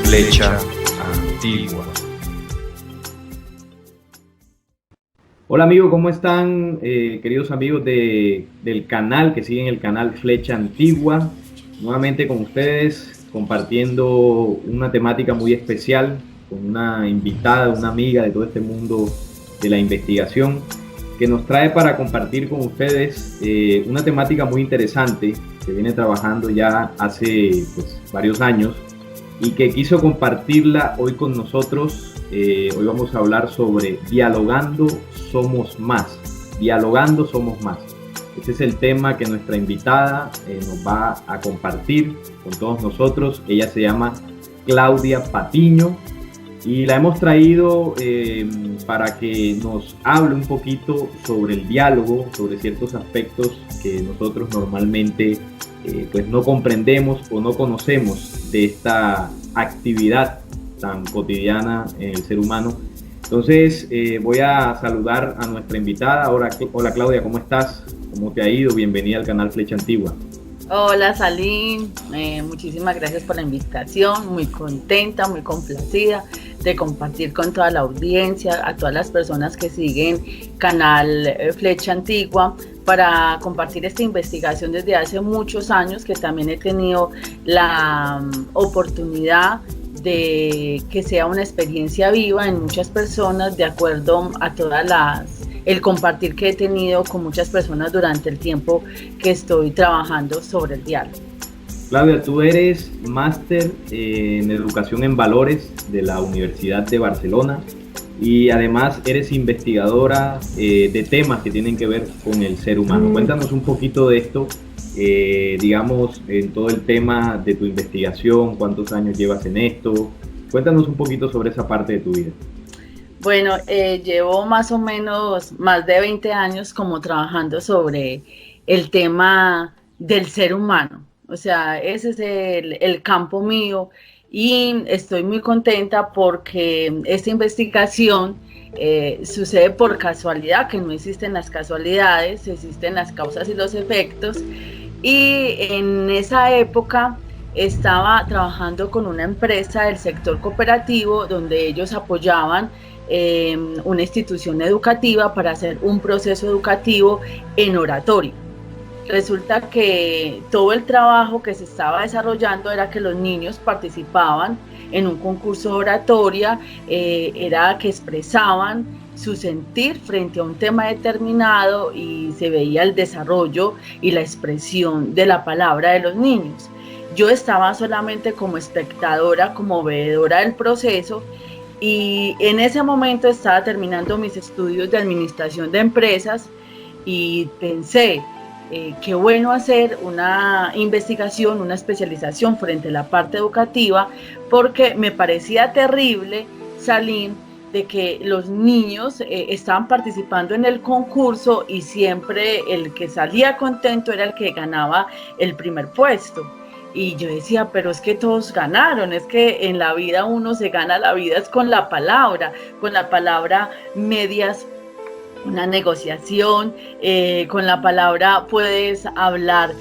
Flecha Antigua. Hola amigos, ¿cómo están? Queridos amigos del canal, que siguen el canal Flecha Antigua. Nuevamente con ustedes, compartiendo una temática muy especial, con una invitada, una amiga de todo este mundo de la investigación, que nos trae para compartir con ustedes una temática muy interesante que viene trabajando ya hace varios años y que quiso compartirla hoy con nosotros. Hoy vamos a hablar sobre Dialogando Somos Más. Dialogando Somos Más. Este es el tema que nuestra invitada nos va a compartir con todos nosotros. Ella se llama Claudia Patiño y la hemos traído para que nos hable un poquito sobre el diálogo, sobre ciertos aspectos que nosotros normalmente no comprendemos o no conocemos de esta actividad tan cotidiana en el ser humano. Entonces voy a saludar a nuestra invitada. Hola Claudia, ¿cómo estás? ¿Cómo te ha ido? Bienvenida al canal Flecha Antigua. Hola Salim, muchísimas gracias por la invitación, muy contenta, muy complacida de compartir con toda la audiencia, a todas las personas que siguen canal Flecha Antigua, para compartir esta investigación desde hace muchos años, que también he tenido la oportunidad de que sea una experiencia viva en muchas personas, de acuerdo a el compartir que he tenido con muchas personas durante el tiempo que estoy trabajando sobre el diálogo. Claudia, tú eres máster en Educación en Valores de la Universidad de Barcelona y además eres investigadora de temas que tienen que ver con el ser humano. Cuéntanos un poquito de esto, digamos, en todo el tema de tu investigación, cuántos años llevas en esto. Cuéntanos un poquito sobre esa parte de tu vida. Bueno, llevo más o menos más de 20 años como trabajando sobre el tema del ser humano. O sea, ese es el campo mío y estoy muy contenta porque esta investigación sucede por casualidad, que no existen las casualidades, existen las causas y los efectos. Y en esa época estaba trabajando con una empresa del sector cooperativo donde ellos apoyaban una institución educativa para hacer un proceso educativo en oratoria. Resulta que todo el trabajo que se estaba desarrollando era que los niños participaban en un concurso de oratoria, era que expresaban su sentir frente a un tema determinado y se veía el desarrollo y la expresión de la palabra de los niños. Yo estaba solamente como espectadora, como veedora del proceso, y en ese momento estaba terminando mis estudios de administración de empresas y pensé, qué bueno hacer una investigación, una especialización frente a la parte educativa, porque me parecía terrible, Salim, de que los niños estaban participando en el concurso y siempre el que salía contento era el que ganaba el primer puesto. Y yo decía, pero es que todos ganaron, es que en la vida uno se gana la vida es con la palabra medias una negociación, con la palabra puedes hablar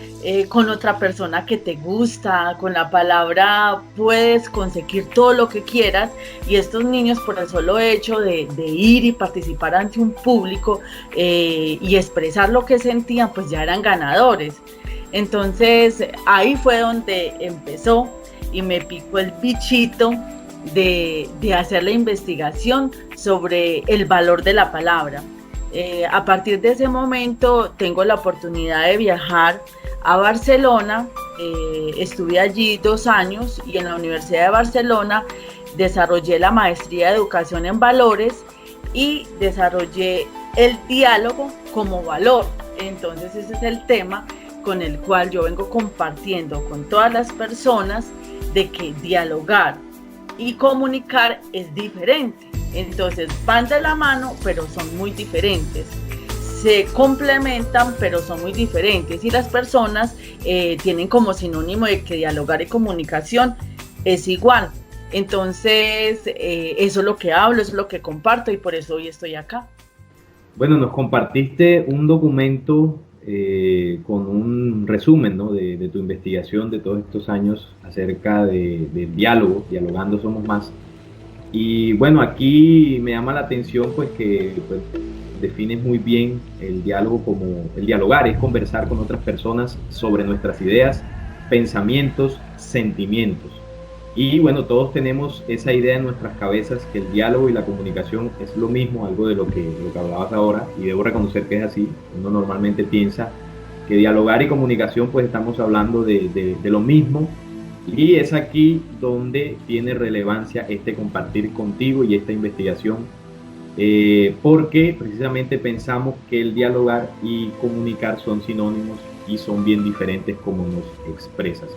con otra persona que te gusta, con la palabra puedes conseguir todo lo que quieras, y estos niños, por el solo hecho de ir y participar ante un público y expresar lo que sentían, pues ya eran ganadores. Entonces ahí fue donde empezó y me picó el bichito de hacer la investigación sobre el valor de la palabra. A partir de ese momento tengo la oportunidad de viajar a Barcelona, estuve allí 2 años y en la Universidad de Barcelona desarrollé la maestría de Educación en Valores y desarrollé el diálogo como valor. Entonces ese es el tema con el cual yo vengo compartiendo con todas las personas, de que dialogar y comunicar es diferente. Entonces van de la mano, pero son muy diferentes. Se complementan, pero son muy diferentes. Y las personas tienen como sinónimo de que dialogar y comunicación es igual. Entonces, eso es lo que hablo, eso es lo que comparto y por eso hoy estoy acá. Bueno, nos compartiste un documento con un resumen, ¿no? de tu investigación de todos estos años acerca del diálogo, dialogando somos más. Y bueno, aquí me llama la atención pues que pues, defines muy bien el diálogo como el dialogar, es conversar con otras personas sobre nuestras ideas, pensamientos, sentimientos. Y bueno, todos tenemos esa idea en nuestras cabezas que el diálogo y la comunicación es lo mismo, algo de lo que hablabas ahora, y debo reconocer que es así. Uno normalmente piensa que dialogar y comunicación pues estamos hablando de lo mismo, y es aquí donde tiene relevancia este compartir contigo y esta investigación, porque precisamente pensamos que el dialogar y comunicar son sinónimos y son bien diferentes como nos expresas.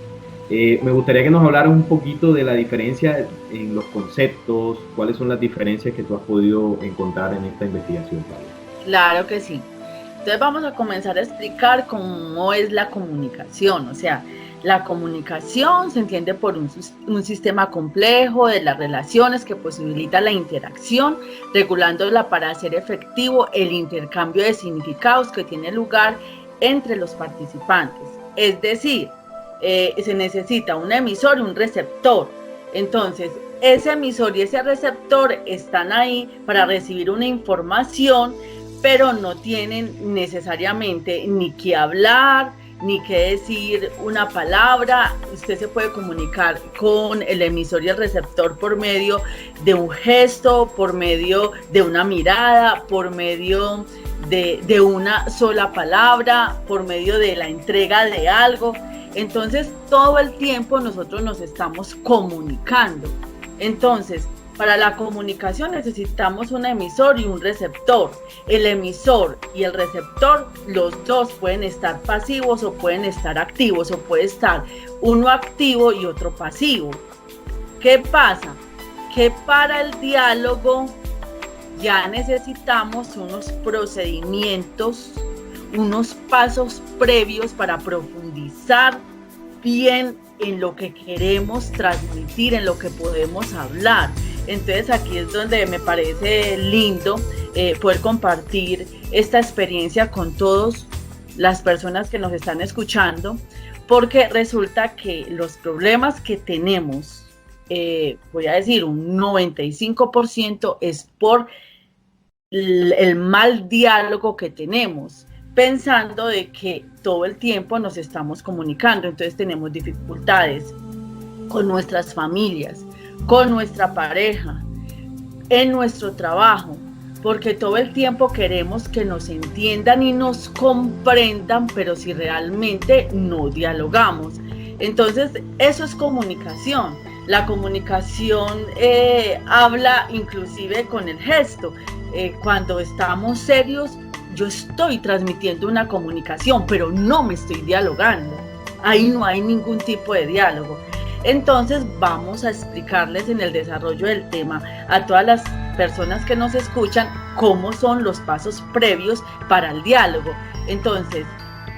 Me gustaría que nos hablaras un poquito de la diferencia en los conceptos, cuáles son las diferencias que tú has podido encontrar en esta investigación, Pablo. Claro que sí. Entonces vamos a comenzar a explicar cómo es la comunicación. O sea, la comunicación se entiende por un sistema complejo de las relaciones que posibilita la interacción, regulándola para hacer efectivo el intercambio de significados que tiene lugar entre los participantes. Es decir, se necesita un emisor y un receptor. Entonces, ese emisor y ese receptor están ahí para recibir una información, pero no tienen necesariamente ni que hablar, ni que decir una palabra. Usted se puede comunicar con el emisor y el receptor por medio de un gesto, por medio de una mirada, por medio de una sola palabra, por medio de la entrega de algo. Entonces, todo el tiempo nosotros nos estamos comunicando. Entonces, para la comunicación necesitamos un emisor y un receptor. El emisor y el receptor, los dos pueden estar pasivos o pueden estar activos, o puede estar uno activo y otro pasivo. ¿Qué pasa? Que para el diálogo ya necesitamos unos procedimientos, unos pasos previos para profundizar bien en lo que queremos transmitir, en lo que podemos hablar. Entonces aquí es donde me parece lindo poder compartir esta experiencia con todas las personas que nos están escuchando, porque resulta que los problemas que tenemos, voy a decir un 95%, es por el mal diálogo que tenemos, pensando de que todo el tiempo nos estamos comunicando. Entonces tenemos dificultades con nuestras familias, con nuestra pareja, en nuestro trabajo, porque todo el tiempo queremos que nos entiendan y nos comprendan, pero si realmente no dialogamos. Entonces eso es comunicación. La comunicación habla inclusive con el gesto. Cuando estamos serios, yo estoy transmitiendo una comunicación, pero no me estoy dialogando. Ahí no hay ningún tipo de diálogo. Entonces vamos a explicarles en el desarrollo del tema a todas las personas que nos escuchan cómo son los pasos previos para el diálogo. Entonces,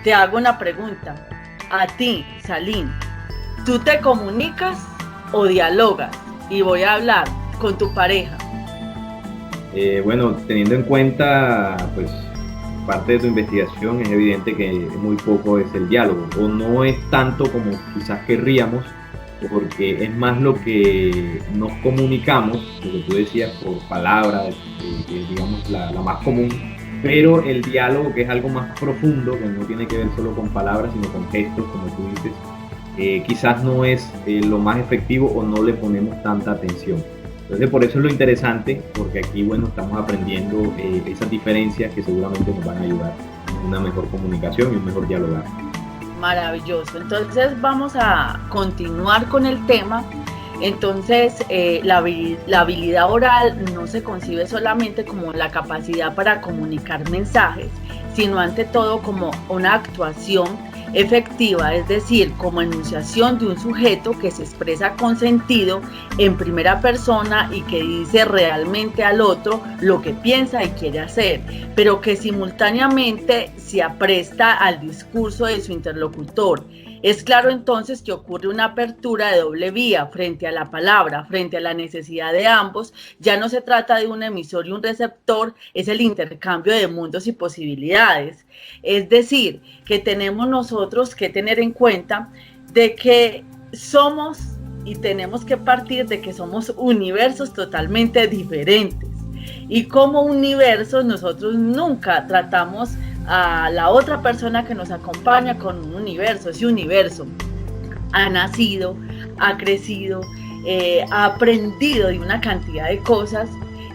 te hago una pregunta. A ti, Salim, ¿tú te comunicas o dialogas? Y voy a hablar con tu pareja. Bueno, teniendo en cuenta pues parte de tu investigación, es evidente que muy poco es el diálogo, o no es tanto como quizás querríamos, porque es más lo que nos comunicamos, lo que tú decías, por palabras, digamos la más común, pero el diálogo, que es algo más profundo, que no tiene que ver solo con palabras, sino con gestos, como tú dices, quizás no es lo más efectivo o no le ponemos tanta atención. Entonces, por eso es lo interesante, porque aquí, bueno, estamos aprendiendo esas diferencias que seguramente nos van a ayudar a una mejor comunicación y un mejor dialogar. Maravilloso. Entonces vamos a continuar con el tema. Entonces la habilidad oral no se concibe solamente como la capacidad para comunicar mensajes, sino ante todo como una actuación efectiva, es decir, como enunciación de un sujeto que se expresa con sentido en primera persona y que dice realmente al otro lo que piensa y quiere hacer, pero que simultáneamente se apresta al discurso de su interlocutor. Es claro entonces que ocurre una apertura de doble vía frente a la palabra, frente a la necesidad de ambos. Ya no se trata de un emisor y un receptor, es el intercambio de mundos y posibilidades. Es decir, que tenemos nosotros que tener en cuenta de que somos y tenemos que partir de que somos universos totalmente diferentes. Y como universos nosotros nunca tratamos a la otra persona que nos acompaña con un universo. Ese universo ha nacido, ha crecido, ha aprendido de una cantidad de cosas,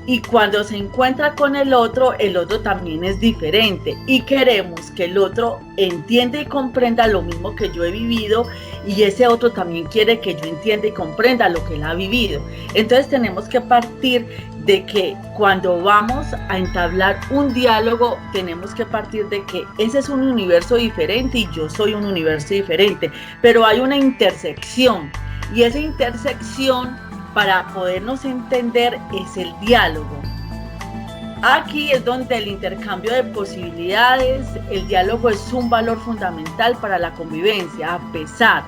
y cuando se encuentra con el otro también es diferente y queremos que el otro entienda y comprenda lo mismo que yo he vivido, y ese otro también quiere que yo entienda y comprenda lo que él ha vivido. Entonces tenemos que partir de que cuando vamos a entablar un diálogo, tenemos que partir de que ese es un universo diferente y yo soy un universo diferente, pero hay una intersección, y esa intersección para podernos entender es el diálogo. Aquí es donde el intercambio de posibilidades, el diálogo es un valor fundamental para la convivencia, a pesar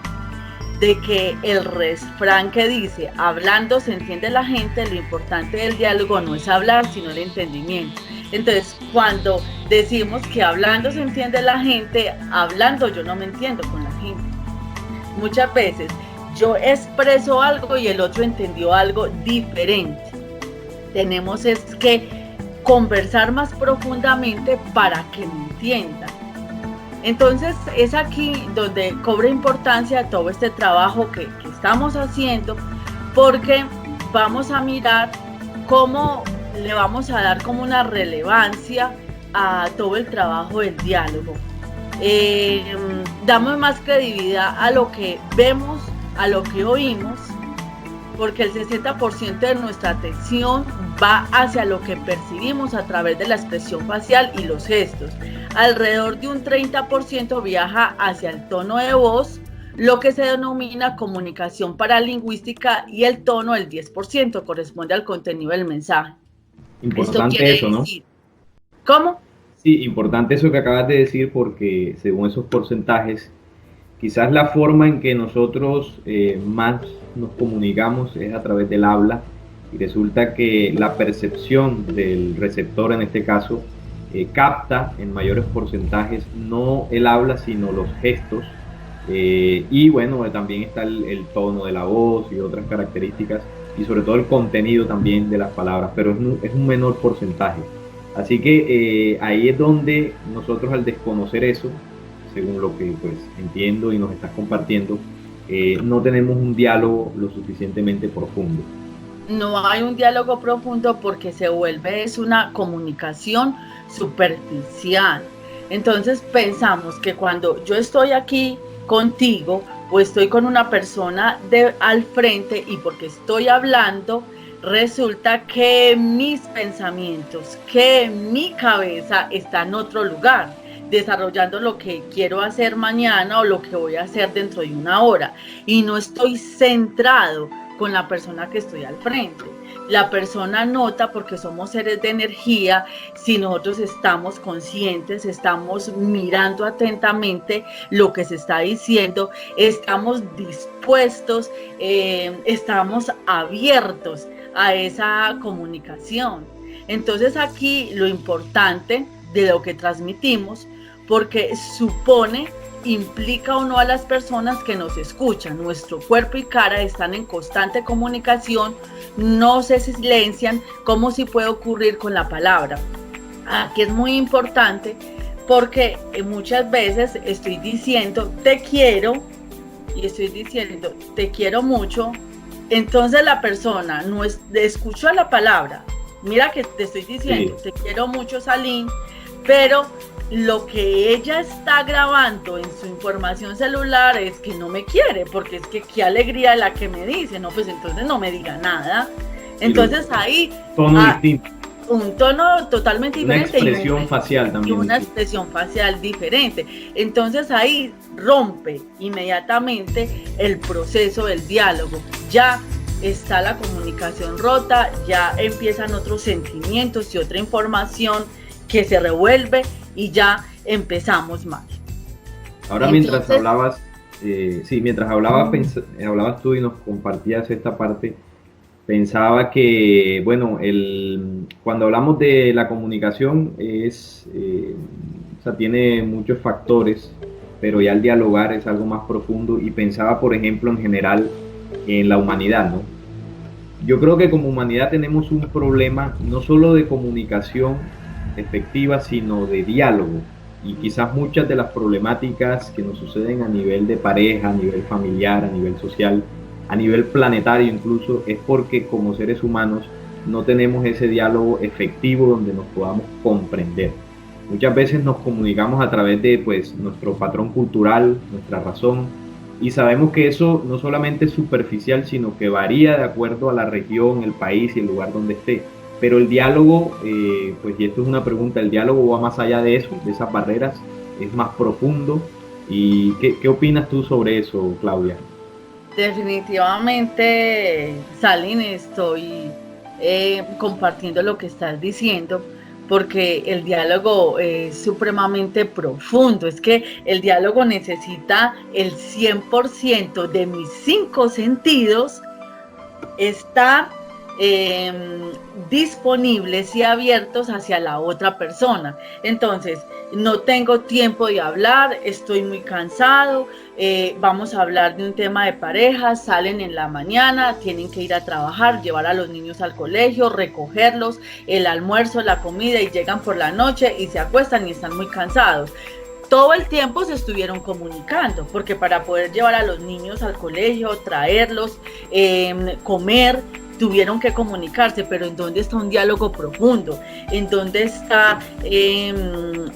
de que el refrán que dice, hablando se entiende la gente, lo importante del diálogo no es hablar, sino el entendimiento. Entonces, cuando decimos que hablando se entiende la gente, hablando yo no me entiendo con la gente. Muchas veces yo expreso algo y el otro entendió algo diferente. Tenemos es que conversar más profundamente para que me entiendan. Entonces es aquí donde cobra importancia todo este trabajo que estamos haciendo, porque vamos a mirar cómo le vamos a dar como una relevancia a todo el trabajo del diálogo. Damos más credibilidad a lo que vemos, a lo que oímos, porque el 60% de nuestra atención va hacia lo que percibimos a través de la expresión facial y los gestos. Alrededor de un 30% viaja hacia el tono de voz, lo que se denomina comunicación paralingüística, y el tono, el 10%, corresponde al contenido del mensaje. Importante eso, ¿no? ¿Cómo? Sí, importante eso que acabas de decir, porque según esos porcentajes, quizás la forma en que nosotros más nos comunicamos es a través del habla, y resulta que la percepción del receptor, en este caso, capta en mayores porcentajes no el habla, sino los gestos, y bueno, también está el tono de la voz y otras características, y sobre todo el contenido también de las palabras, pero es un menor porcentaje. Así que ahí es donde nosotros, al desconocer eso, según lo que pues entiendo y nos estás compartiendo, no tenemos un diálogo lo suficientemente profundo. No hay un diálogo profundo porque se vuelve es una comunicación superficial. Entonces pensamos que cuando yo estoy aquí contigo o estoy con una persona al frente, y porque estoy hablando, resulta que mis pensamientos, que mi cabeza está en otro lugar, desarrollando lo que quiero hacer mañana o lo que voy a hacer dentro de una hora, y no estoy centrado con la persona que estoy al frente. La persona nota, porque somos seres de energía, si nosotros estamos conscientes, estamos mirando atentamente lo que se está diciendo, estamos dispuestos, estamos abiertos a esa comunicación. Entonces aquí lo importante de lo que transmitimos, porque supone, implica o no a las personas que nos escuchan. Nuestro cuerpo y cara están en constante comunicación, no se silencian como si puede ocurrir con la palabra. Aquí es muy importante porque muchas veces estoy diciendo te quiero y estoy diciendo te quiero mucho, entonces la persona no escuchó la palabra. Mira que te estoy diciendo te quiero mucho, Salín, pero lo que ella está grabando en su información celular es que no me quiere, porque es que qué alegría la que me dice, no, pues entonces no me diga nada. Entonces ahí tono distinto, un tono totalmente diferente, una expresión facial también, y una expresión facial diferente. Entonces ahí rompe inmediatamente el proceso del diálogo. Ya está la comunicación rota, ya empiezan otros sentimientos y otra información que se revuelve, y ya empezamos mal. Ahora, entonces, mientras hablabas, sí, mientras hablabas tú y nos compartías esta parte, pensaba que, bueno, cuando hablamos de la comunicación o sea, tiene muchos factores, pero ya el dialogar es algo más profundo y pensaba, por ejemplo, en general en la humanidad, ¿no? Yo creo que como humanidad tenemos un problema no solo de comunicación efectiva, sino de diálogo. Y quizás muchas de las problemáticas que nos suceden a nivel de pareja, a nivel familiar, a nivel social, a nivel planetario incluso, es porque como seres humanos no tenemos ese diálogo efectivo donde nos podamos comprender. Muchas veces nos comunicamos a través de pues, nuestro patrón cultural, nuestra razón, y sabemos que eso no solamente es superficial, sino que varía de acuerdo a la región, el país y el lugar donde esté. Pero el diálogo, pues y esto es una pregunta, el diálogo va más allá de eso, de esas barreras, es más profundo. ¿Y qué opinas tú sobre eso, Claudia? Definitivamente, Salin, estoy compartiendo lo que estás diciendo, porque el diálogo es supremamente profundo. Es que el diálogo necesita el 100% de mis 5 sentidos estar disponibles y abiertos hacia la otra persona. Entonces, no tengo tiempo de hablar, estoy muy cansado, vamos a hablar de un tema de pareja, salen en la mañana, tienen que ir a trabajar, llevar a los niños al colegio, recogerlos, el almuerzo, la comida, y llegan por la noche y se acuestan y están muy cansados. Todo el tiempo se estuvieron comunicando, porque para poder llevar a los niños al colegio, traerlos, comer, tuvieron que comunicarse. Pero ¿en dónde está un diálogo profundo? ¿En dónde está el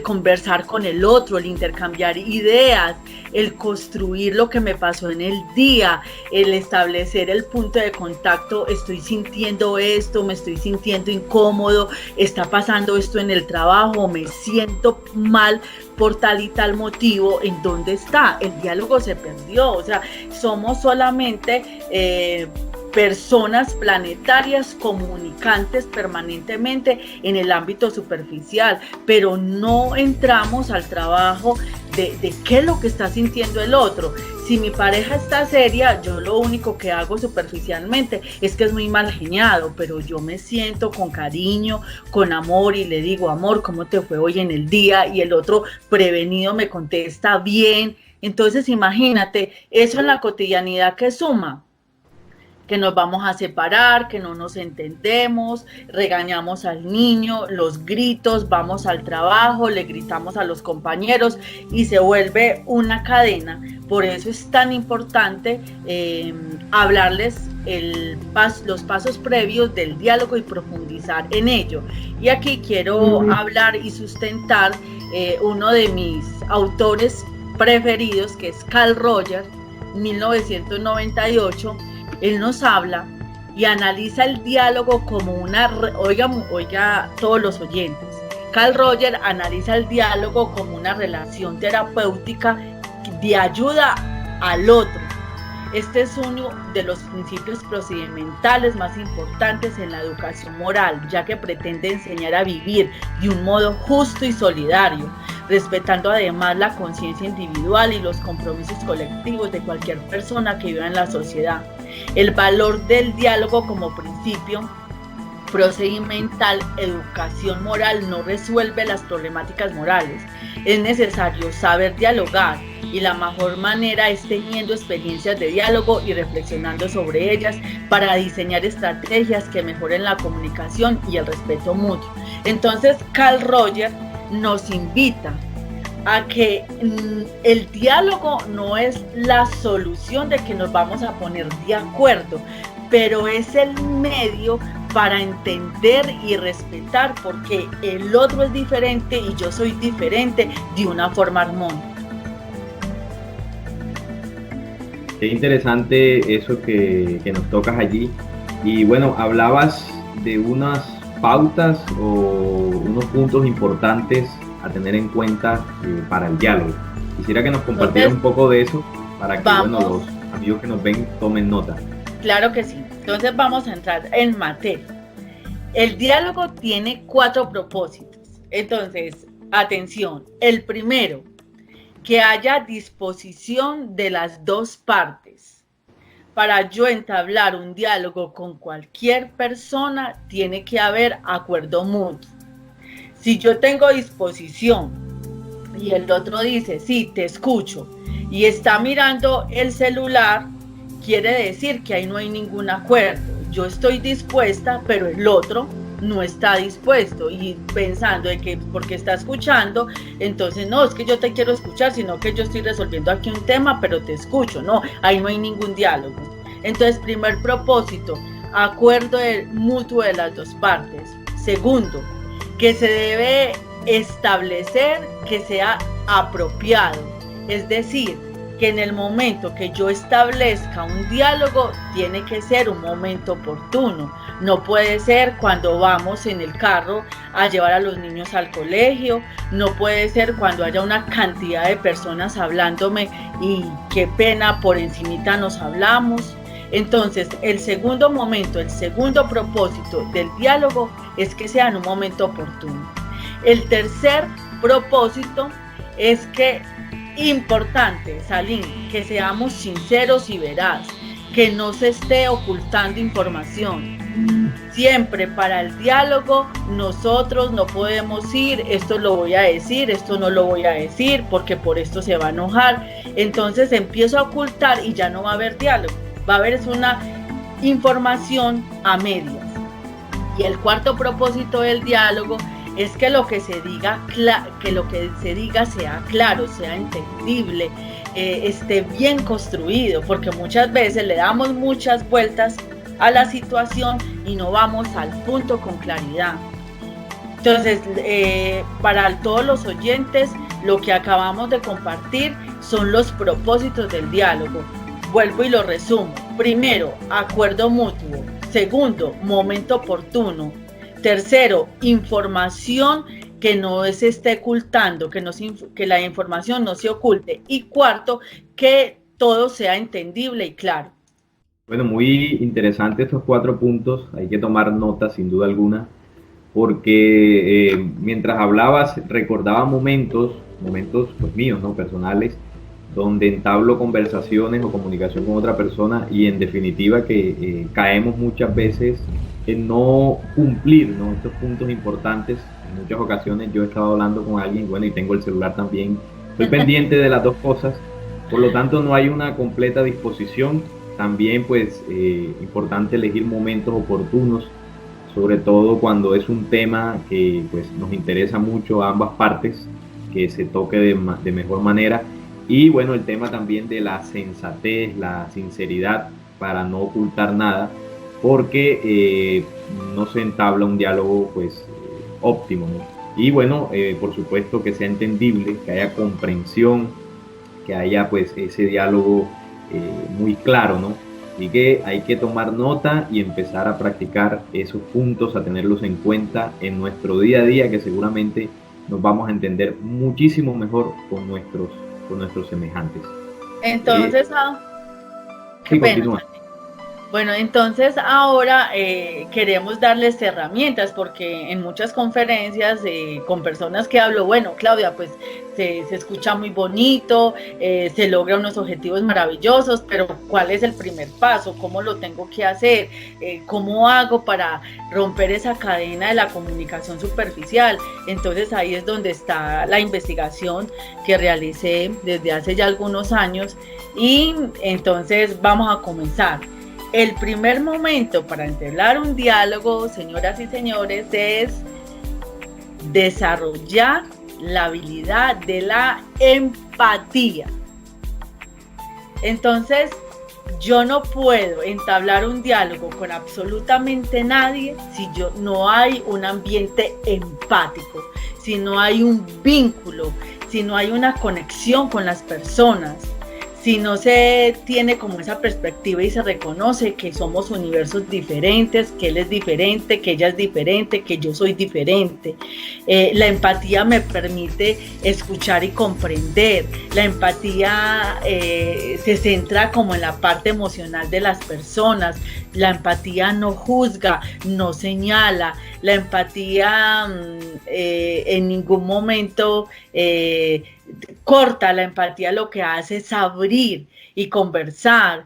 conversar con el otro, el intercambiar ideas, el construir lo que me pasó en el día, el establecer el punto de contacto? Estoy sintiendo esto, me estoy sintiendo incómodo, está pasando esto en el trabajo, me siento mal por tal y tal motivo. ¿En dónde está? El diálogo se perdió. O sea, somos solamente personas planetarias comunicantes permanentemente en el ámbito superficial, pero no entramos al trabajo de qué es lo que está sintiendo el otro. Si mi pareja está seria, yo lo único que hago superficialmente es que es muy mal geniado, pero yo me siento con cariño, con amor, y le digo: amor, ¿cómo te fue hoy en el día? Y el otro prevenido me contesta: bien. Entonces imagínate, eso en la cotidianidad que suma, que nos vamos a separar, que no nos entendemos, regañamos al niño, los gritos, vamos al trabajo, le gritamos a los compañeros y se vuelve una cadena. Por eso es tan importante hablarles los pasos previos del diálogo y profundizar en ello. Y aquí quiero hablar y sustentar uno de mis autores preferidos, que es Carl Rogers, 1998. Él nos habla y analiza el diálogo como oiga todos los oyentes, Carl Rogers analiza el diálogo como una relación terapéutica de ayuda al otro. Este es uno de los principios procedimentales más importantes en la educación moral, ya que pretende enseñar a vivir de un modo justo y solidario, respetando además la conciencia individual y los compromisos colectivos de cualquier persona que viva en la sociedad. El valor del diálogo como principio procedimental, educación moral, no resuelve las problemáticas morales. Es necesario saber dialogar, y la mejor manera es teniendo experiencias de diálogo y reflexionando sobre ellas para diseñar estrategias que mejoren la comunicación y el respeto mutuo. Entonces, Carl Rogers nos invita a que el diálogo no es la solución de que nos vamos a poner de acuerdo, pero es el medio para entender y respetar, porque el otro es diferente y yo soy diferente, de una forma armónica. Qué interesante eso que nos tocas allí. Y bueno, hablabas de unas pautas o unos puntos importantes a tener en cuenta para el diálogo. Quisiera que nos compartieras un poco de eso para que bueno, los amigos que nos ven tomen nota. Claro que sí. Entonces vamos a entrar en materia. El diálogo tiene 4 propósitos. Entonces, atención. El primero, que haya disposición de las dos partes. Para yo entablar un diálogo con cualquier persona, tiene que haber acuerdo mutuo. Si yo tengo disposición y el otro dice, sí, te escucho, y está mirando el celular, quiere decir que ahí no hay ningún acuerdo. Yo estoy dispuesta, pero el otro no está dispuesto y pensando de que porque está escuchando, entonces no, es que yo te quiero escuchar, sino que yo estoy resolviendo aquí un tema, pero te escucho. No, ahí no hay ningún diálogo. Entonces, primer propósito, acuerdo mutuo de las dos partes. Segundo, que se debe establecer que sea apropiado, es decir, que en el momento que yo establezca un diálogo tiene que ser un momento oportuno. No puede ser cuando vamos en el carro a llevar a los niños al colegio, no puede ser cuando haya una cantidad de personas hablándome y qué pena, por encimita nos hablamos. Entonces, el segundo momento, el segundo propósito del diálogo es que sea en un momento oportuno. El tercer propósito es que, importante, Salim, que seamos sinceros y veraz, que no se esté ocultando información. Siempre para el diálogo nosotros no podemos ir, esto lo voy a decir, esto no lo voy a decir, porque por esto se va a enojar. Entonces empiezo a ocultar y ya no va a haber diálogo, va a haber una información a medias. Y el cuarto propósito del diálogo es que lo que se diga, sea claro, sea entendible, esté bien construido, porque muchas veces le damos muchas vueltas a la situación y no vamos al punto con claridad. Entonces, para todos los oyentes, lo que acabamos de compartir son los propósitos del diálogo. Vuelvo y lo resumo. Primero, acuerdo mutuo. Segundo, momento oportuno. Tercero, información que no se esté ocultando, que la información no se oculte. Y cuarto, que todo sea entendible y claro. Bueno, muy interesante estos 4 puntos, hay que tomar nota sin duda alguna, porque mientras hablabas recordaba momentos pues míos, ¿no? Personales, donde entablo conversaciones o comunicación con otra persona y en definitiva que caemos muchas veces en no cumplir, ¿no? Estos puntos importantes. En muchas ocasiones yo he estado hablando con alguien, bueno, y tengo el celular también, estoy pendiente de las dos cosas, por lo tanto no hay una completa disposición. También pues importante elegir momentos oportunos, sobre todo cuando es un tema que pues nos interesa mucho a ambas partes, que se toque de mejor manera. Y bueno, el tema también de la sensatez, la sinceridad, para no ocultar nada, porque no se entabla un diálogo pues óptimo, ¿no? Y bueno, por supuesto que sea entendible, que haya comprensión, que haya pues ese diálogo muy claro, ¿no? Así que hay que tomar nota y empezar a practicar esos puntos, a tenerlos en cuenta en nuestro día a día, que seguramente nos vamos a entender muchísimo mejor con nuestros semejantes. Entonces, qué sí, pena. continúa. Bueno, entonces ahora queremos darles herramientas, porque en muchas conferencias con personas que hablo, bueno, Claudia, pues se escucha muy bonito, se logra unos objetivos maravillosos, pero ¿cuál es el primer paso? ¿Cómo lo tengo que hacer? ¿Cómo hago para romper esa cadena de la comunicación superficial? Entonces ahí es donde está la investigación que realicé desde hace ya algunos años, y entonces vamos a comenzar. El primer momento para entablar un diálogo, señoras y señores, es desarrollar la habilidad de la empatía. Entonces, yo no puedo entablar un diálogo con absolutamente nadie si no hay un ambiente empático, si no hay un vínculo, si no hay una conexión con las personas. Si no se tiene como esa perspectiva y se reconoce que somos universos diferentes, que él es diferente, que ella es diferente, que yo soy diferente. La empatía me permite escuchar y comprender. La empatía se centra como en la parte emocional de las personas. La empatía no juzga, no señala. La empatía en ningún momento corta. La empatía lo que hace es abrir y conversar.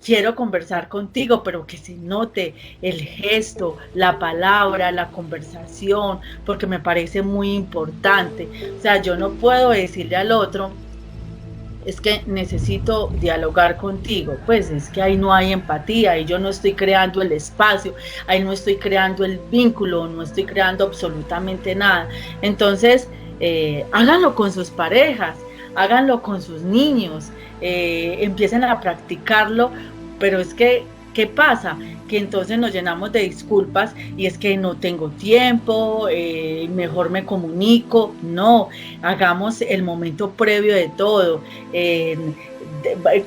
Quiero conversar contigo, pero que se note el gesto, la palabra, la conversación, porque me parece muy importante. O sea, yo no puedo decirle al otro, es que necesito dialogar contigo, pues es que ahí no hay empatía, ahí yo no estoy creando el espacio, ahí no estoy creando el vínculo, no estoy creando absolutamente nada. Entonces, háganlo con sus parejas, háganlo con sus niños, empiecen a practicarlo, pero es que, ¿qué pasa? Que entonces nos llenamos de disculpas y es que no tengo tiempo, mejor me comunico. No, hagamos el momento previo de todo.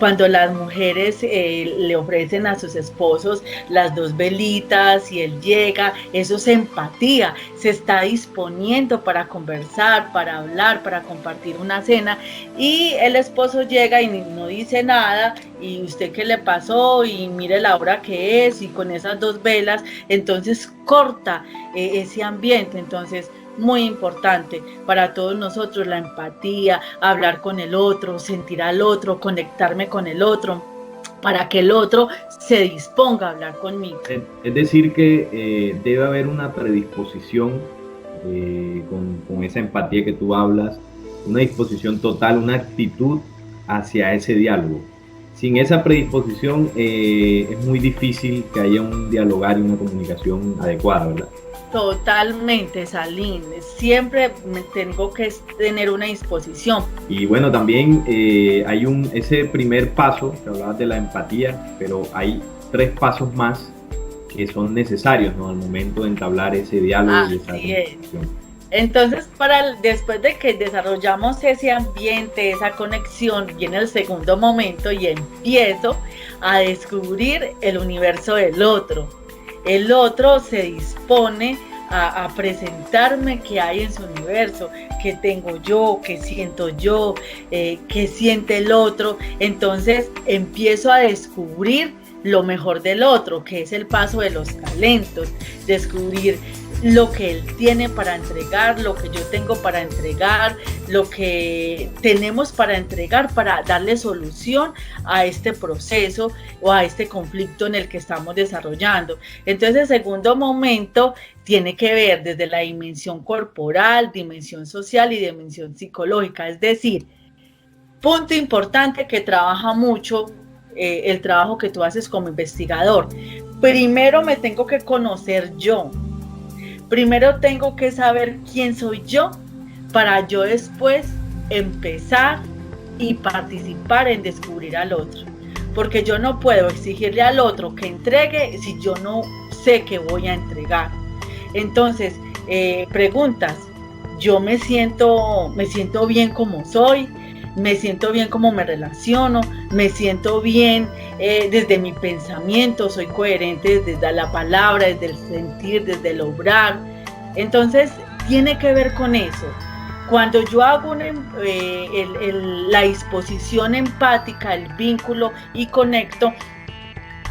Cuando las mujeres le ofrecen a sus esposos las 2 velitas y él llega, eso es empatía, se está disponiendo para conversar, para hablar, para compartir una cena, y el esposo llega y no dice nada, y usted qué le pasó, y mire la hora que es, y con esas 2 velas, entonces corta ese ambiente. Entonces, muy importante para todos nosotros la empatía, hablar con el otro, sentir al otro, conectarme con el otro, para que el otro se disponga a hablar conmigo. Es decir, que debe haber una predisposición con esa empatía que tú hablas, una disposición total, una actitud hacia ese diálogo. Sin esa predisposición es muy difícil que haya un dialogar y una comunicación adecuada, ¿verdad? Totalmente, Salín. Siempre me tengo que tener una disposición. Y bueno, también hay ese primer paso, que hablabas de la empatía, pero hay 3 pasos más que son necesarios, ¿no? Al momento de entablar ese diálogo y esa comunicación. Entonces, después de que desarrollamos ese ambiente, esa conexión, viene el segundo momento y empiezo a descubrir el universo del otro. El otro se dispone a presentarme qué hay en su universo, qué tengo yo, qué siento yo, qué siente el otro. Entonces empiezo a descubrir lo mejor del otro, que es el paso de los talentos, descubrir lo que él tiene para entregar, lo que yo tengo para entregar, lo que tenemos para entregar, para darle solución a este proceso o a este conflicto en el que estamos desarrollando. Entonces, el segundo momento tiene que ver desde la dimensión corporal, dimensión social y dimensión psicológica. Es decir, punto importante que trabaja mucho el trabajo que tú haces como investigador. Primero me tengo que conocer yo. Primero tengo que saber quién soy yo para yo después empezar y participar en descubrir al otro. Porque yo no puedo exigirle al otro que entregue si yo no sé qué voy a entregar. Entonces, preguntas, yo me siento bien como soy, me siento bien como me relaciono, me siento bien desde mi pensamiento, soy coherente desde la palabra, desde el sentir, desde el obrar. Entonces, tiene que ver con eso. Cuando yo hago la disposición empática, el vínculo y conecto,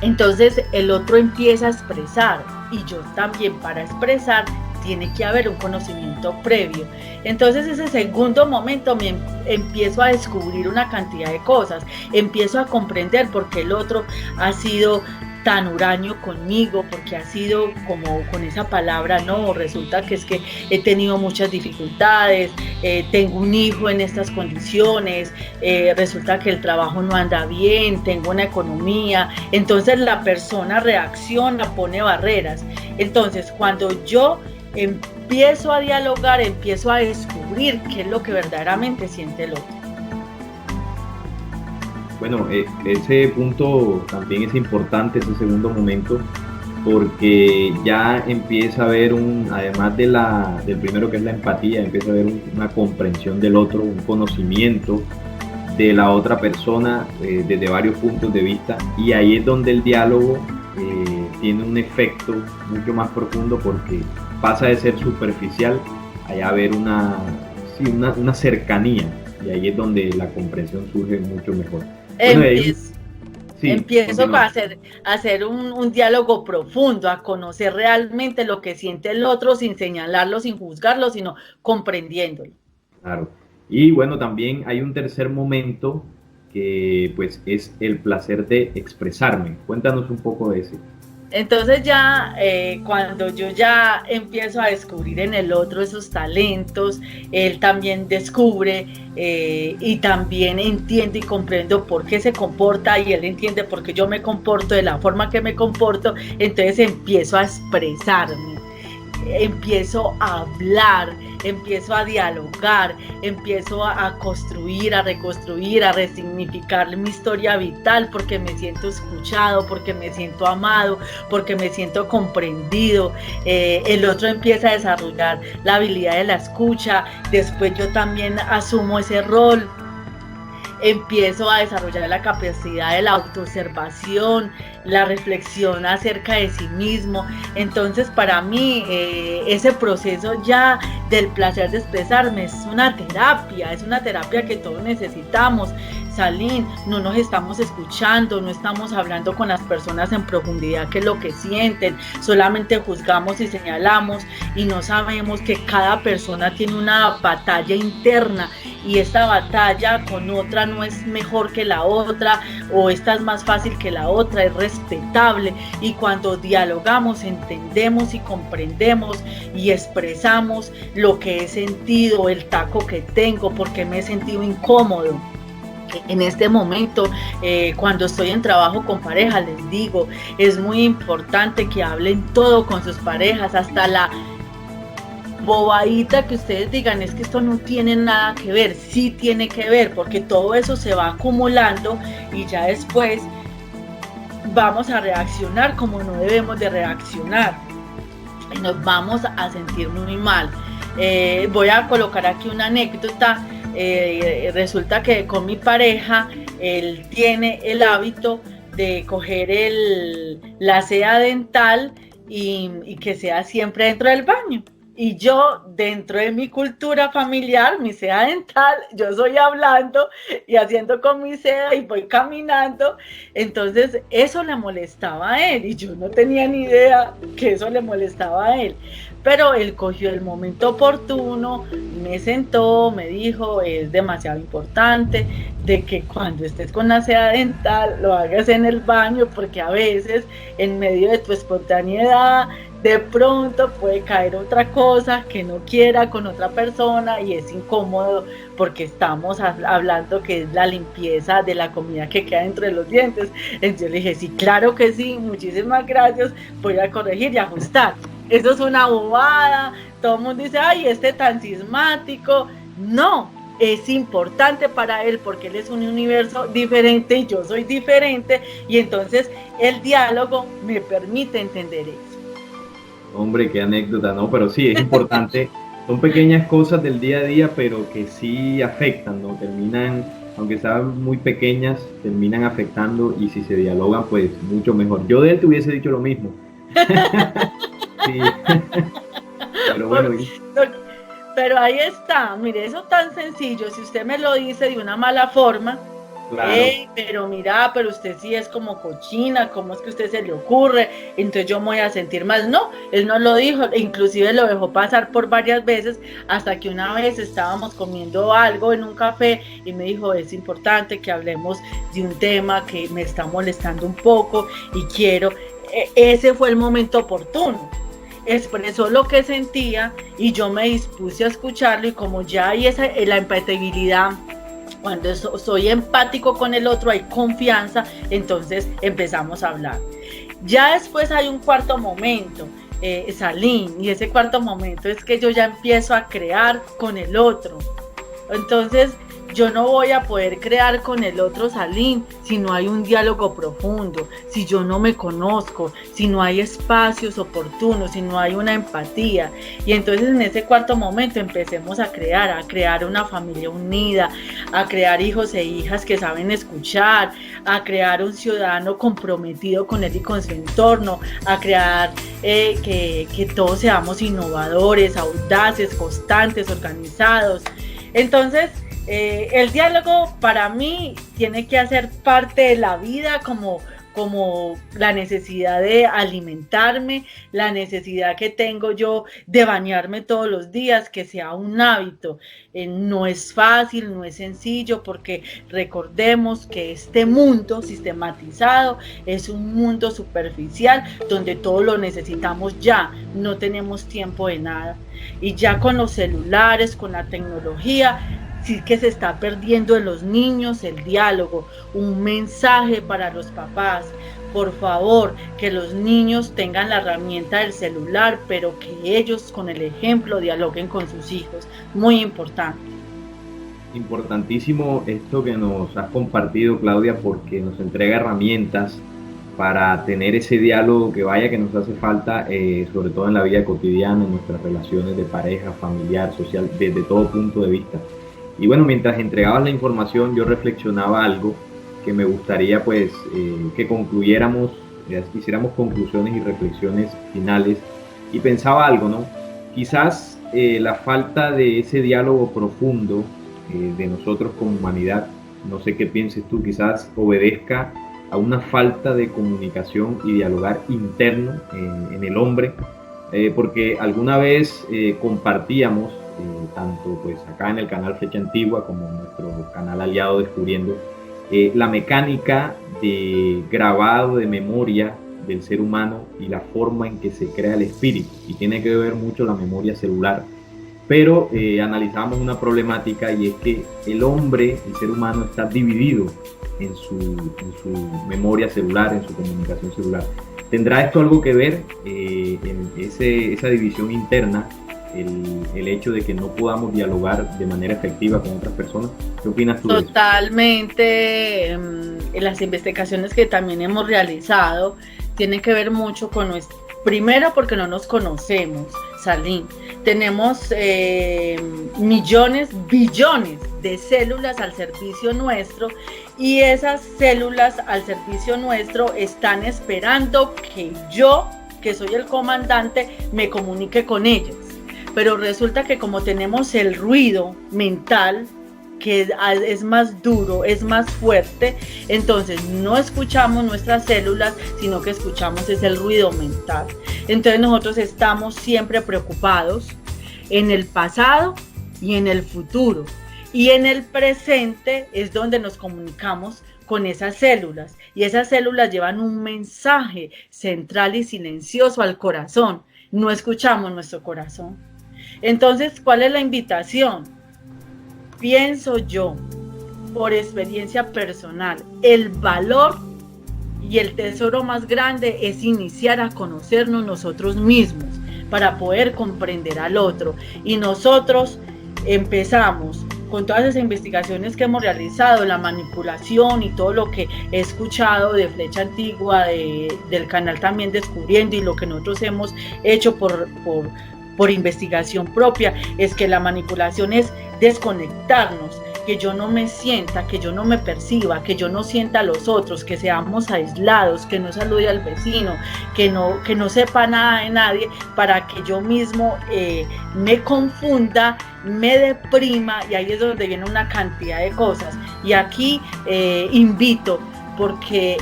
entonces el otro empieza a expresar y yo también para expresar tiene que haber un conocimiento previo. Entonces ese segundo momento me empiezo a descubrir una cantidad de cosas, empiezo a comprender por qué el otro ha sido tan huraño conmigo, porque ha sido como con esa palabra, no, resulta que es que he tenido muchas dificultades, tengo un hijo en estas condiciones, resulta que el trabajo no anda bien, tengo una economía. Entonces la persona reacciona, pone barreras. Entonces cuando yo empiezo a dialogar, empiezo a descubrir qué es lo que verdaderamente siente el otro. Bueno, ese punto también es importante, ese segundo momento, porque ya empieza a haber además del primero que es la empatía, empieza a haber una comprensión del otro, un conocimiento de la otra persona desde varios puntos de vista, y ahí es donde el diálogo tiene un efecto mucho más profundo, porque pasa de ser superficial a haber una cercanía, y ahí es donde la comprensión surge mucho mejor. Bueno, empiezo a hacer un diálogo profundo, a conocer realmente lo que siente el otro sin señalarlo, sin juzgarlo, sino comprendiéndolo. Claro. Y bueno, también hay un tercer momento que pues es el placer de expresarme. Cuéntanos un poco de ese. Entonces ya cuando yo ya empiezo a descubrir en el otro esos talentos, él también descubre y también entiende y comprendo por qué se comporta y él entiende por qué yo me comporto de la forma que me comporto, entonces empiezo a expresarme, empiezo a hablar, empiezo a dialogar, empiezo a construir, a reconstruir, a resignificar mi historia vital porque me siento escuchado, porque me siento amado, porque me siento comprendido. El otro empieza a desarrollar la habilidad de la escucha, después yo también asumo ese rol, empiezo a desarrollar la capacidad de la autoobservación, la reflexión acerca de sí mismo. Entonces para mí ese proceso ya del placer de expresarme es una terapia que todos necesitamos. Salín, no nos estamos escuchando, no estamos hablando con las personas en profundidad qué es lo que sienten, solamente juzgamos y señalamos y no sabemos que cada persona tiene una batalla interna y esta batalla con otra no es mejor que la otra o esta es más fácil que la otra, es respetable y cuando dialogamos entendemos y comprendemos y expresamos lo que he sentido, el taco que tengo, porque me he sentido incómodo. En este momento, cuando estoy en trabajo con pareja, les digo, es muy importante que hablen todo con sus parejas, hasta la bobadita que ustedes digan, es que esto no tiene nada que ver, sí tiene que ver, porque todo eso se va acumulando y ya después vamos a reaccionar como no debemos de reaccionar y nos vamos a sentir muy mal. Voy a colocar aquí una anécdota. Resulta que con mi pareja él tiene el hábito de coger la seda dental y que sea siempre dentro del baño. Y yo, dentro de mi cultura familiar, mi seda dental, yo soy hablando y haciendo con mi seda y voy caminando. Entonces, eso le molestaba a él y yo no tenía ni idea que eso le molestaba a él. Pero él cogió el momento oportuno, me sentó, me dijo, es demasiado importante de que cuando estés con la seda dental lo hagas en el baño porque a veces en medio de tu espontaneidad de pronto puede caer otra cosa que no quiera con otra persona y es incómodo porque estamos hablando que es la limpieza de la comida que queda entre los dientes. Entonces yo le dije, sí, claro que sí, muchísimas gracias, voy a corregir y ajustar. Eso es una bobada, todo el mundo dice, ay, tan cismático. No, es importante para él porque él es un universo diferente y yo soy diferente y entonces el diálogo me permite entender eso. Hombre, qué anécdota, ¿no? Pero sí, es importante. Son pequeñas cosas del día a día, pero que sí afectan, ¿no? Terminan, aunque sean muy pequeñas, terminan afectando y si se dialogan, pues mucho mejor. Yo de él te hubiese dicho lo mismo. Sí. Pero bueno. Pero ahí está, mire, eso tan sencillo, si usted me lo dice de una mala forma, claro. Pero mira, pero usted sí es como cochina, ¿cómo es que a usted se le ocurre? Entonces yo me voy a sentir mal. No, él no lo dijo, inclusive lo dejó pasar por varias veces, hasta que una vez estábamos comiendo algo en un café y me dijo, es importante que hablemos de un tema que me está molestando un poco y quiero, ese fue el momento oportuno. Expresó lo que sentía y yo me dispuse a escucharlo y como ya hay la empatabilidad, cuando soy empático con el otro hay confianza, entonces empezamos a hablar. Ya después hay un cuarto momento, Salín, y ese cuarto momento es que yo ya empiezo a crear con el otro. Entonces yo no voy a poder crear con el otro, Salín, si no hay un diálogo profundo, si yo no me conozco, si no hay espacios oportunos, si no hay una empatía. Y entonces en ese cuarto momento empecemos a crear una familia unida, a crear hijos e hijas que saben escuchar, a crear un ciudadano comprometido con él y con su entorno, a crear que todos seamos innovadores, audaces, constantes, organizados. Entonces, el diálogo para mí tiene que hacer parte de la vida como como la necesidad de alimentarme, la necesidad que tengo yo de bañarme todos los días, que sea un hábito. No es fácil, no es sencillo, porque recordemos que este mundo sistematizado es un mundo superficial donde todo lo necesitamos ya, no tenemos tiempo de nada. Y ya con los celulares, con la tecnología, sí que se está perdiendo en los niños el diálogo. Un mensaje para los papás: por favor, que los niños tengan la herramienta del celular, pero que ellos con el ejemplo dialoguen con sus hijos. Muy importante. Importantísimo esto que nos has compartido, Claudia, porque nos entrega herramientas para tener ese diálogo que vaya que nos hace falta, sobre todo en la vida cotidiana, en nuestras relaciones de pareja, familiar, social, desde todo punto de vista. Y bueno, mientras entregabas la información, yo reflexionaba algo que me gustaría pues que concluyéramos, hiciéramos conclusiones y reflexiones finales, y pensaba algo, ¿no? Quizás la falta de ese diálogo profundo de nosotros como humanidad, no sé qué pienses tú, quizás obedezca a una falta de comunicación y dialogar interno en el hombre, porque alguna vez compartíamos, tanto pues acá en el canal Flecha Antigua como en nuestro canal aliado Descubriendo, la mecánica de grabado de memoria del ser humano y la forma en que se crea el espíritu, y tiene que ver mucho la memoria celular. Pero analizamos una problemática, y es que el hombre, el ser humano, está dividido en su memoria celular, en su comunicación celular. ¿Tendrá esto algo que ver en esa división interna, el hecho de que no podamos dialogar de manera efectiva con otras personas? ¿Qué opinas tú de eso? Totalmente. En las investigaciones que también hemos realizado tienen que ver mucho con nuestro... Primero, porque no nos conocemos, Salim. Tenemos millones, billones de células al servicio nuestro, y esas células al servicio nuestro están esperando que yo, que soy el comandante, me comunique con ellas. Pero resulta que como tenemos el ruido mental, que es más duro, es más fuerte, entonces no escuchamos nuestras células, sino que escuchamos es el ruido mental. Entonces nosotros estamos siempre preocupados en el pasado y en el futuro, y en el presente es donde nos comunicamos con esas células, y esas células llevan un mensaje central y silencioso al corazón. No escuchamos nuestro corazón. Entonces, ¿cuál es la invitación? Pienso yo, por experiencia personal, el valor y el tesoro más grande es iniciar a conocernos nosotros mismos para poder comprender al otro. Y nosotros empezamos con todas esas investigaciones que hemos realizado, la manipulación y todo lo que he escuchado de Flecha Antigua, del canal también Descubriendo, y lo que nosotros hemos hecho por investigación propia, es que la manipulación es desconectarnos, que yo no me sienta, que yo no me perciba, que yo no sienta a los otros, que seamos aislados, que no salude al vecino, que no sepa nada de nadie, para que yo mismo me confunda, me deprima, y ahí es donde viene una cantidad de cosas. Y aquí invito, porque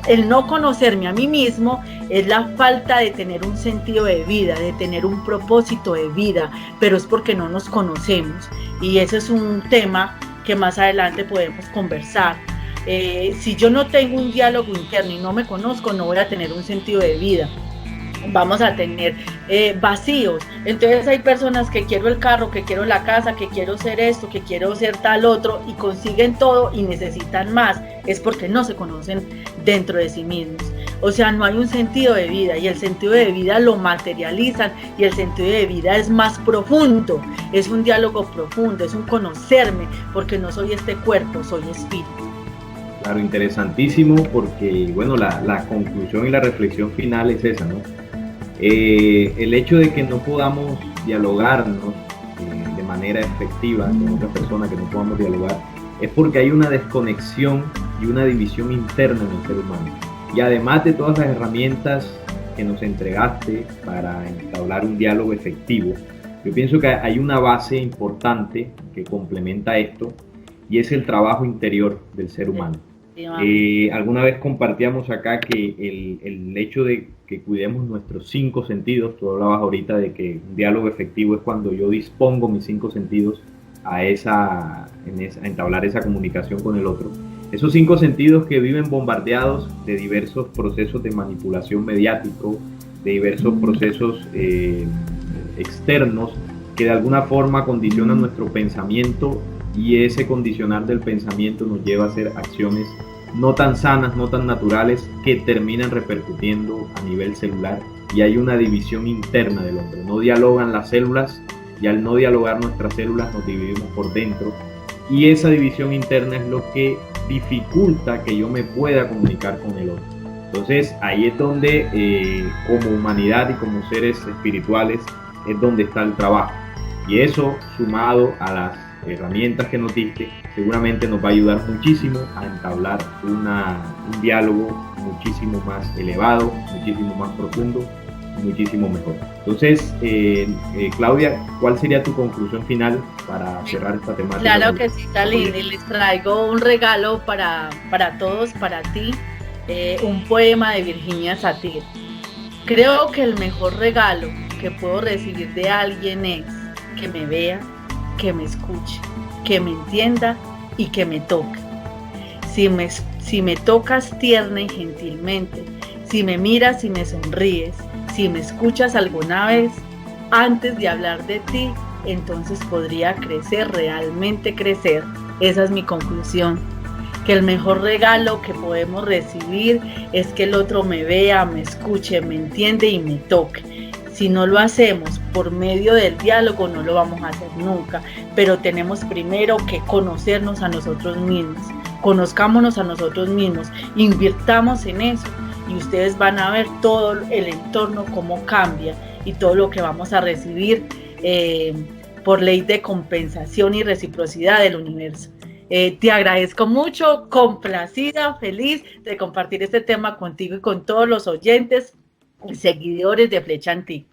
el no conocerme a mí mismo es la falta de tener un sentido de vida, de tener un propósito de vida, pero es porque no nos conocemos, y ese es un tema que más adelante podemos conversar. Si yo no tengo un diálogo interno y no me conozco, no voy a tener un sentido de vida. Vamos a tener vacíos. Entonces hay personas que quiero el carro, que quiero la casa, que quiero ser esto, que quiero ser tal otro, y consiguen todo y necesitan más. Es porque no se conocen dentro de sí mismos. O sea, no hay un sentido de vida, y el sentido de vida lo materializan, y el sentido de vida es más profundo, es un diálogo profundo, es un conocerme, porque no soy este cuerpo, soy espíritu. Claro, interesantísimo, porque bueno, la conclusión y la reflexión final es esa, ¿no? El hecho de que no podamos dialogarnos de manera efectiva con otra persona, que no podamos dialogar, es porque hay una desconexión y una división interna en el ser humano. Y además de todas las herramientas que nos entregaste para entablar un diálogo efectivo, yo pienso que hay una base importante que complementa esto, y es el trabajo interior del ser humano. Alguna vez compartíamos acá que el hecho de que cuidemos nuestros 5 sentidos, tú hablabas ahorita de que un diálogo efectivo es cuando yo dispongo mis 5 sentidos a entablar esa comunicación con el otro. Esos 5 sentidos que viven bombardeados de diversos procesos de manipulación mediático, de diversos procesos externos que de alguna forma condicionan nuestro pensamiento, y ese condicionar del pensamiento nos lleva a hacer acciones no tan sanas, no tan naturales, que terminan repercutiendo a nivel celular, y hay una división interna del hombre. No dialogan las células, y al no dialogar nuestras células nos dividimos por dentro, y esa división interna es lo que dificulta que yo me pueda comunicar con el otro. Entonces ahí es donde como humanidad y como seres espirituales es donde está el trabajo, y eso sumado a las herramientas que nos diste seguramente nos va a ayudar muchísimo a entablar un diálogo muchísimo más elevado, muchísimo más profundo, muchísimo mejor. Entonces, Claudia, ¿cuál sería tu conclusión final para cerrar esta temática? Claro que sí, Talín, y les traigo un regalo para todos, para ti, un poema de Virginia Satir. Creo que el mejor regalo que puedo recibir de alguien es que me vea, que me escuche, que me entienda y que me toque. Si me tocas tierna y gentilmente, si me miras y me sonríes, si me escuchas alguna vez antes de hablar de ti, entonces podría crecer, realmente crecer. Esa es mi conclusión, que el mejor regalo que podemos recibir es que el otro me vea, me escuche, me entiende y me toque. Si no lo hacemos por medio del diálogo, no lo vamos a hacer nunca, pero tenemos primero que conocernos a nosotros mismos, conozcámonos a nosotros mismos, invirtamos en eso, y ustedes van a ver todo el entorno cómo cambia y todo lo que vamos a recibir por ley de compensación y reciprocidad del universo. Te agradezco mucho, complacida, feliz de compartir este tema contigo y con todos los oyentes y seguidores de Flecha Antigua.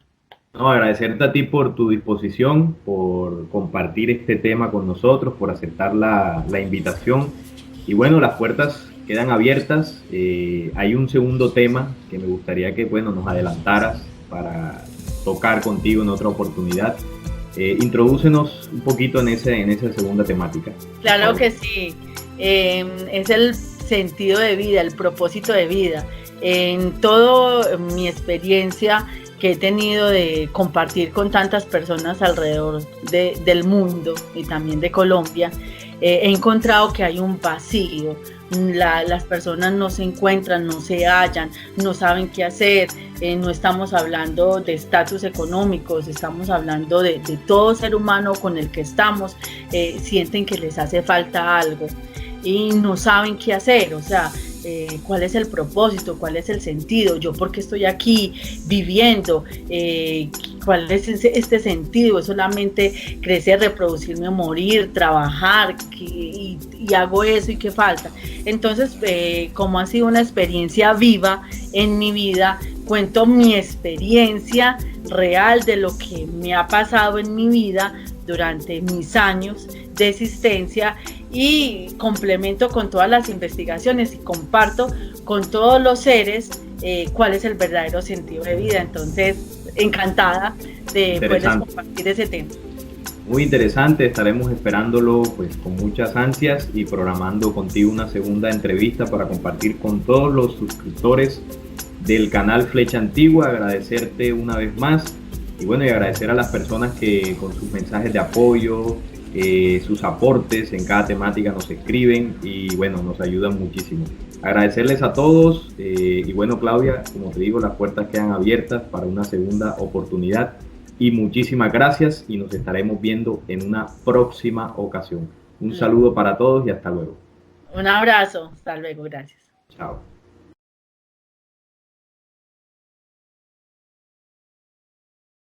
No, agradecerte a ti por tu disposición, por compartir este tema con nosotros, por aceptar la invitación. Y bueno, las puertas quedan abiertas. Hay un segundo tema que me gustaría que nos adelantaras para tocar contigo en otra oportunidad. Introdúcenos un poquito en esa segunda temática. Claro que sí. Es el sentido de vida, el propósito de vida. En toda mi experiencia que he tenido de compartir con tantas personas alrededor del mundo y también de Colombia, he encontrado que hay un vacío. Las personas no se encuentran, no se hallan, no saben qué hacer. No estamos hablando de estatus económicos, estamos hablando de todo ser humano con el que estamos. Sienten que les hace falta algo y no saben qué hacer, o sea, cuál es el propósito, cuál es el sentido, yo por qué estoy aquí viviendo, cuál es este sentido. Es solamente crecer, reproducirme o morir, trabajar, y hago eso y qué falta. Entonces, como ha sido una experiencia viva en mi vida, cuento mi experiencia real de lo que me ha pasado en mi vida durante mis años de existencia, y complemento con todas las investigaciones y comparto con todos los seres cuál es el verdadero sentido de vida. Entonces, encantada de poderles compartir ese tema. Muy interesante, estaremos esperándolo con muchas ansias y programando contigo una segunda entrevista para compartir con todos los suscriptores del canal Flecha Antigua. Agradecerte una vez más y agradecer a las personas que con sus mensajes de apoyo, sus aportes en cada temática nos escriben y nos ayudan muchísimo. Agradecerles a todos y Claudia, como te digo, las puertas quedan abiertas para una segunda oportunidad y muchísimas gracias, y nos estaremos viendo en una próxima ocasión. Un saludo para todos y hasta luego. Un abrazo, hasta luego, gracias. Chao.